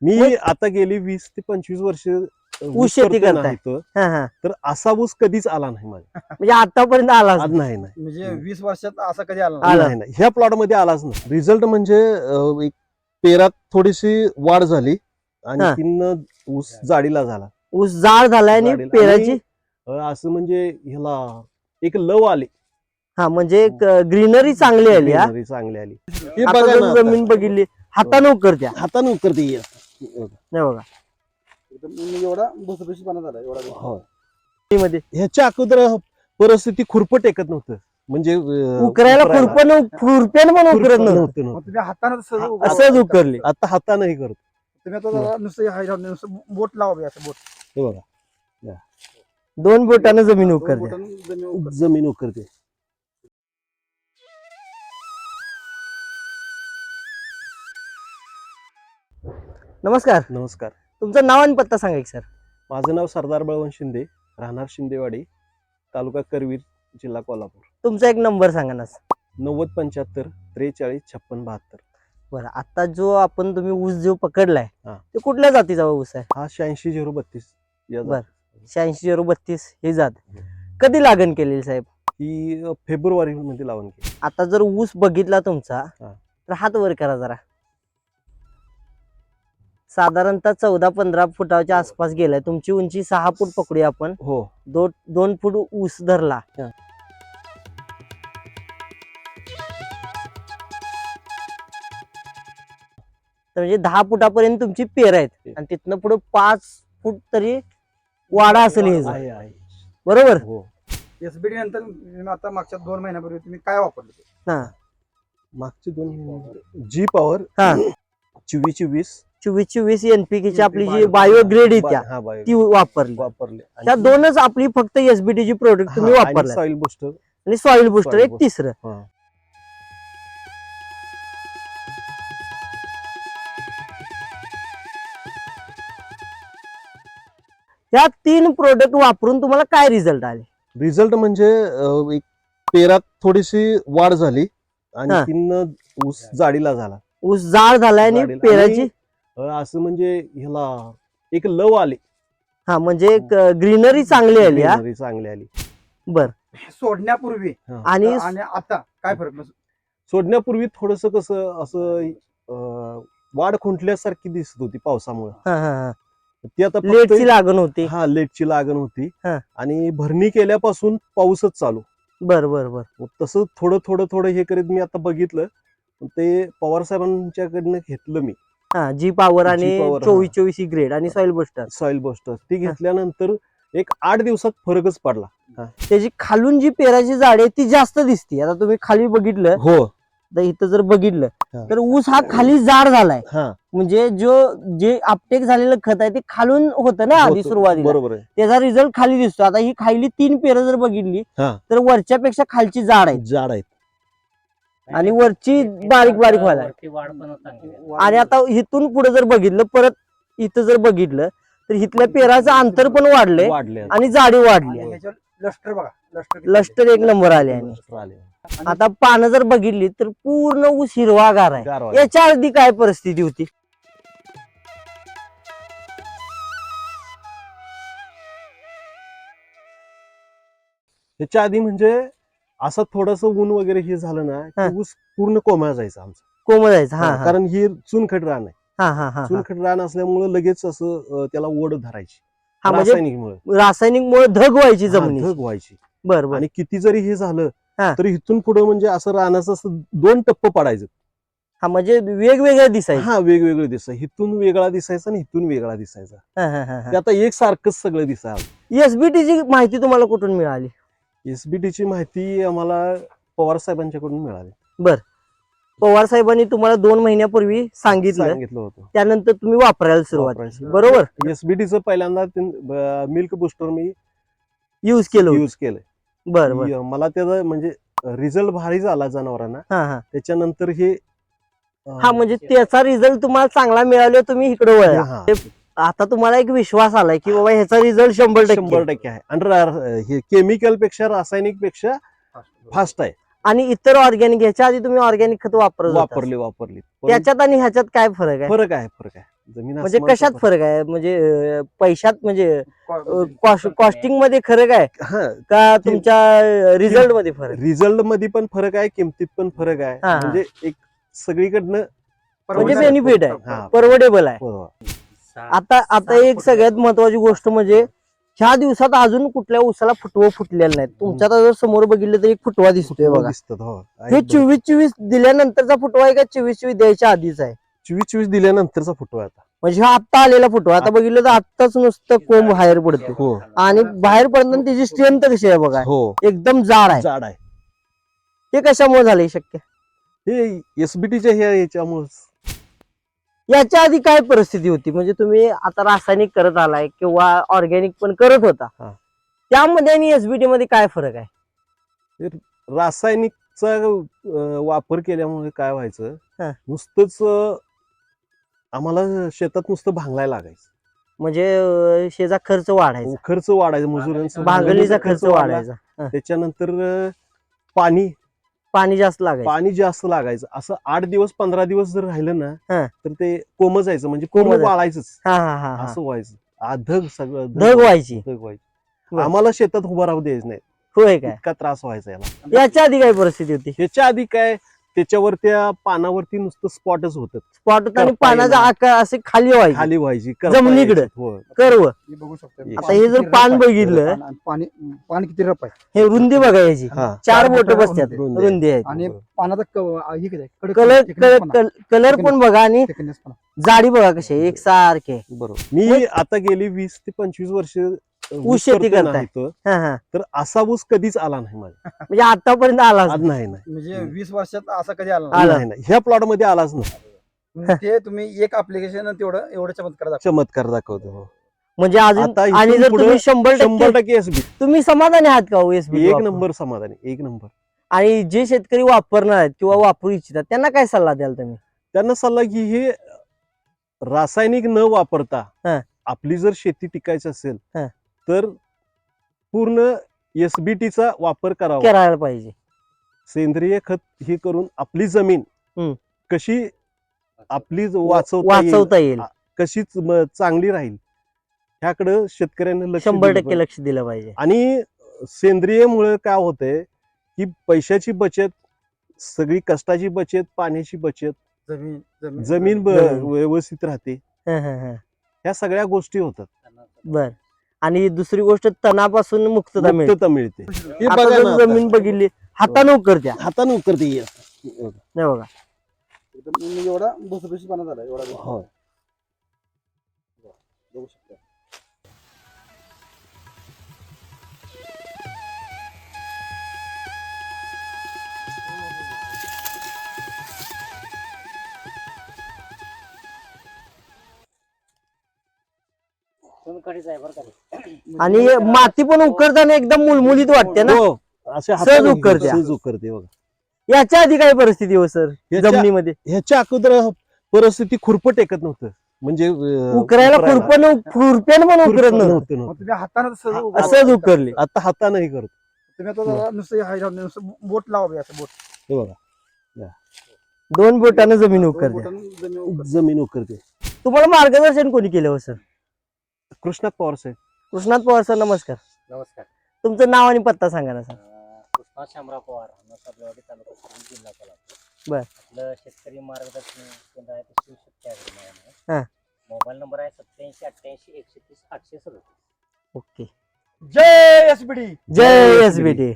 मी आता गेली 20 ते 25 वर्ष ऊस शेती करतो ना करताय. इथं, हा हा तर असा ऊस कधीच आला नाही माझ्या. म्हणजे आतापर्यंत आलाच आज नाही म्हणजे 20 वर्षात असं कधी आलं नाही. आलं. नाही नाही ह्या प्लॉट मध्ये आलाच नाही. रिझल्ट म्हणजे एक पेरात थोडीशी वाढ झाली आणि हा. तीन ऊस जाडीला झाला. ऊस जाड झालाय आणि जाडीला. पेराची आणि, असं म्हणजे ह्याला एक लव आली, हा म्हणजे ग्रीनरी चांगली आली. हा ग्रीनरी चांगली आली. हे आता बघा जर ना जमीन बघितली हाताने उकरत्या. हाताने उकरते ही. नाही बघा एकदम एवढा भुसभुशीतपणा झाला एवढा. हो. मध्ये ह्याच्या अगोदर परिस्थिती खुरपं टेकत नव्हतं, म्हणजे उकरायला खुरप्यानं पण उकरत नव्हतं. मग तुम्ही हाताने सहज असंच उकरली. आता हाताने करतो. तुम्ही आता जरा नुसतं बोट लावा असं बोट. हे बघा 2 बोटानं जमीन दोन उकरते. बोटांनी जमीन उकरते. जमीन उकरते. नमस्कार, नमस्कार, तुमचं नाव आणि पत्ता सांगा की सर. माझं नाव सरदार बळवंत शिंदे, राहणार शिंदेवाडी, तालुका करवीर, जिल्हा कोल्हापूर. तुमचा एक नंबर सांगा ना. 9075 43 56 72. बरं, आता जो आपण तुम्ही ऊस जो पकडलाय हा. ते कुठल्या जातीचा ऊस आहे? हा 86 032 या बर. 86 ही जात. कधी लागण केलेली साहेब? ही फेब्रुवारी मध्ये लावून केली. आता जर ऊस बघितला तुमचा हा. तर हात वर करा जरा. साधारणतः 14-15 फुटाच्या आसपास गेलाय. तुमची उंची 6 फूट पकडूया आपण. हो. 2 फूट ऊस धरला. हा. तर म्हणजे 10 फुटापर्यंत तुमची पेर आहेत आणि तिथनं पुढे 5 फूट तरी वाडा असेल हे जर. आहे आहे. बरोबर. हो. एसबीडी नंतर तुम्ही आता मागच्या 2 महिन्यापूर्वी तुम्ही काय वापरलं ते? हा मागचे 2 महिने जी पॉवर हा 24 24 एनपीकेची आपली जी बायो ग्रेड येत्या हा बायो ती वापरली. वापरले. त्या दोनच आपली फक्त एसबीटी ची प्रोडक्ट तुम्ही वापरला सॉइल बुस्टर. आणि सॉइल बुस्टर Soil एक booster. तिसरं. या 3 प्रोडक्ट वापरून तुम्हाला काय रिझल्ट आले? रिझल्ट म्हणजे एक पेरात थोडीशी वाढ झाली आणि हा. तीन ऊस जाडीला झाला. ऊस जाड झालाय आणि जाडीला. पेराची आणि, असं म्हणजे ह्याला एक लव आली, हा म्हणजे ग्रीनरी चांगली आली. हा ग्रीनरी चांगली आली. बर. सोडण्यापूर्वी आणि आणि आता काय फरक म्हणजे सोडण्यापूर्वी थोडस कसं असं वाढ खुंटल्यासारखी दिसत होती पावसामुळे. हा हा हा ती आता फक्त लेटची लागण होती. हा लेटची लागण होती. हा. आणि भरणी केल्यापासून पाऊसच चालू. बर बर बर. मग तसं थोडं हे करीत मी आता बघितलं, ते पवार साहेबांच्याकडनं घेतलं मी हा जी पॉवर आणि G-Power, 24 ग्रेड आणि सॉइल बुस्टर. Soil booster. ती घेतल्यानंतर एक 8 दिवसात फरकच पडला. त्याची खालून जी पेराची जाडी आहे ती जास्त दिसते. आता तुम्ही खाली बघितलं हो. तर इथं जर बघितलं हा. तर ऊस हा खाली जाड झालाय. हा म्हणजे जे अपटेक झालेलं खत आहे ते खालून होतं ना आधी होतं. सुरुवातीला. बरोबर आहे. त्याचा रिझल्ट खाली दिसतो. आता ही खाली 3 पेरं जर बघितली हा. तर वरच्या पेक्षा खालची जाड आहे जाड आहेत. आणि वरची बारीक बारीक व्हायला आहे. आणि आता इथून पुढे जर बघितलं परत इथं जर बघितलं तर इथल्या पेराचं अंतर पण वाढलंय वाढले. आणि जाडी वाढली आहे. ह्याच्यावर लष्टर बघा लष्टर एक नंबर आले आहे. आता पानं जर बघितली तर पूर्ण ऊस हिरवागार आहे. गार याच्या आधी काय परिस्थिती होती? त्याच्या आधी म्हणजे असं थोडस ऊन वगैरे हे झालं ना हा. की ऊस पूर्ण कोमळा जायचा आमचा. कोमळ जायचं. हा हा कारण ही चुनखड रान आहे. हा हा हा चुनखड रान असल्यामुळे लगेच असं त्याला ओढ धरायची. हा म्हणजे रासायनिकमुळे रासायनिक मुळे धग व्हायची हा, जमिनी. धग व्हायची. बर बर. आणि किती जरी हे झालं हा. तरी इथून पुढे म्हणजे असं रानाचं असं 2 टप्प पडायचं. हा म्हणजे वेगवेगळ्या दिसायचं. हा वेगवेगळं दिसायचं. इथून वेगळा दिसायचा आणि इथून वेगळा दिसायचा. ते आता एकसारखंच सगळं दिसायला. एसबीटीची माहिती तुम्हाला कुठून मिळाली? एसबीटीची माहिती आम्हाला पवार साहेबांच्याकडून मिळाली. पवार साहेबांनी तुम्हाला 2 महिन्यापूर्वी सांगितलं होतं. त्यानंतर तुम्ही वापरायला सुरुवात केली. वापरायचं. बरोबर. एसबीटीचं पहिल्यांदा मिल्क बुस्टर मी युज केलं होतं. युज केलंय. बर बर. मला त्याचा म्हणजे रिझल्ट भारी झाला जनावरांना. हा हा त्याच्यानंतर हे हा म्हणजे त्याचा रिझल्ट तुम्हाला चांगला मिळाला तुम्ही इकडे वळला. हा, आता तुम्हाला एक विश्वास आलाय की बाबा ह्याचा रिझल्ट 100% आहे. आणि हे केमिकल पेक्षा रासायनिक पेक्षा फास्ट आहे. आणि इतर ऑर्गॅनिक ह्याच्या आधी तुम्ही ऑर्गॅनिक खत वापरली. वापरली. त्याच्यात आणि ह्याच्यात काय फरक आहे? फरक आहे. जमीन म्हणजे आसमानचा कशात फरक आहे म्हणजे पैशात म्हणजे को- कॉस्टिंग मध्ये फरक आहे हा का तुमच्या रिझल्ट मध्ये फरक आहे? रिझल्ट मध्ये पण फरक आहे, किमतीत पण फरक आहे. हा. म्हणजे एक सगळीकडनं म्हणजे परवडणार- benefit आहे. हा. परवडेबल आहे. हो. आता एक सगळ्यात महत्वाची गोष्ट म्हणजे ह्या दिवसात अजून कुठल्या उसाला फुटवं फुटलेलं नाही. तुमच्या आता जर समोर बघितलं तर एक फुटवा दिसतोय बघा. दिसतात हो. हे 24 दिल्यानंतरचा फुटवा आहे का 24 द्यायच्या आधीच आहे? 24 दिल्यानंतरचा फोटो आहे आता. म्हणजे हा आत्ता आलेला फुटवा. आता बघितलं तर आत्ताच नुसतं कोंब बाहेर पडते हो आणि बाहेर पडताना त्याची स्ट्रेंथ कशी आहे बघा, हो एकदम जाड आहे. जाड आहे. ते कशामुळे झाले शक्य? हे एसबीटीच्या याच्यामुळेच. याच्या आधी काय परिस्थिती होती? म्हणजे तुम्ही आता रासायनिक करत आलाय किंवा ऑर्गॅनिक पण करत होता, हा. त्यामध्ये आणि एसबीटी मध्ये काय फरक आहे? रासायनिकचा वापर केल्यामुळे काय व्हायचं, हा. नुसतंच आम्हाला शेतात नुसतं भांगलायला लागायचं. म्हणजे शेजा खर्च वाढायचा, खर्च वाढायचा, मजुरांचा भांगलीचा खर्च वाढला. वाढायचा, हा. त्याच्यानंतर पाणी पाणी जास्त लागायचं. पाणी जास्त लागायचं. असं 8 दिवस 15 दिवस जर राहिलं ना हा. तर ते कोमजायचं, म्हणजे पूर्ण कोमजायचं. वाळायचंच. हा हा हा हा. असं व्हायचं. धग सगळं धग व्हायची. धग व्हायची. बरं. आम्हाला शेतात उभं राहू द्यायचं नाही, होय काय? इतका त्रास व्हायचा याला. याच्या आधी काय परिस्थिती होती? ह्याच्या आधी काय, त्याच्यावर त्या पानावरती नुसतं स्पॉटच होत, स्पॉट होता आणि करपा पाण्याचा येणार. आकार असे खाली व्हायचे, खाली व्हायची, करपा जमिनीकडे. यायची. हो. कर्व. हे बघू शकतो. आता पान हे जर किती पान रफ आहे. बघितलं, पान- पाणी पान किती रफ आहे हे रुंदी बघा याची, हा. 4 बोट बोटं बसतात, रुंदी आहे. रुंदी आहेत. आणि पानाचा हे किती आहे? कडक कलर thickness पण आहे. कलर पण बघा आणि thickness पण आहे. जाडी बघा कशी आहे, एकसारखे. बरोबर. मी आता गेली 20 ते 25 वर्ष ऊस शेती करतोय ना करताय. इथं, हा हा. तर असा ऊस कधीच आला नाही माझ्या. म्हणजे आतापर्यंत आलाच आज नाही म्हणजे 20 वर्षात असं कधी आलं आला. नाही नाही, ह्या प्लॉट मध्ये आलाच नाही. नाही. ते तुम्ही एक ऍप्लिकेशन एवढं चमत्कार दाखवा. चमत्कार दाखवतो हो. म्हणजे अजून. आता आणि इथून जर पुढं तुम्ही 100% 100% एसबी. तुम्ही समाधानी आहात का एसबी? एक नंबर समाधानी, एक नंबर. आणि जे शेतकरी वापरणार आहेत किंवा वापरू इच्छितात त्यांना काय सल्ला द्याल तुम्ही? त्यांना सल्ला की हे रासायनिक न वापरता हा. आपली जर शेती टिकायची असेल हा. तर पूर्ण एसबीटीचा वापर करावा. करायला पाहिजे. सेंद्रिय खत हे करून आपली जमीन हम्म. कशी आपली वाचवता येईल, वाचवता येईल. कशी चांगली राहील, ह्याकडे शेतकऱ्यांना लक्ष 100% दिलं पाहिजे. लक्ष दिलं पाहिजे. आणि सेंद्रियमुळे काय होतंय की पैशाची बचत, सगळी कष्टाची बचत, पाण्याची बचत, जमीन जमीन जमीन. व्यवस्थित राहते. हं, हं, हं. ह्या सगळ्या गोष्टी होतात. बर. आणि दुसरी गोष्ट तणापासून मुक्तता मिळते. मुक्तता मिळते. हे आता बघा जर ना आता. जमीन बघितली हाताने उकरत्या, हाताने उकरते ही. नाही बघा. एकदम एवढा भुसभुशीतपणा झाला एवढा. हो. बघू शकता. आणि माती पण उकरताना एकदम मुलमुलीत वाटते ना. हो. अशा सहज हाताने उकरते. सहज उकरते बघा. याच्या आधी काय परिस्थिती हो सर ह्याच्या- जमिनीमध्ये? ह्याच्या अगोदर परिस्थिती खुरपं टेकत नव्हतं, म्हणजे उकरायला खुरप्यानं पण उकरत नव्हतं. मग तुम्ही हाताने असंच उकरले. आता हाताने हे करतो. तुम्ही आता जरा नुसतं बोट लावा बे, असं बोट. हे बघा, 2 बोटानं जमीन दोन उकरते. बोटांनी जमीन उकरते. जमीन उकरते. तुम्हाला मार्गदर्शन कोणी केलं हो सर? कृष्णात पवार साहेब. कृष्णात पवार सर, नमस्कार. नमस्कार. तुमचं नाव आणि पत्ता सांगा ना सर. कृष्णा शामराव पवार, नसाबेवाडी तालुका शिरूर, जिल्हा कोल्हापूर. बर. आपलं शेतकरी मार्गदर्शन केंद्र आहे ते शिवशक्ती हा. आहे. मोबाईल नंबर आहे 87 88 130 837. ओके. जय एसबीडी. जय एसबीटी.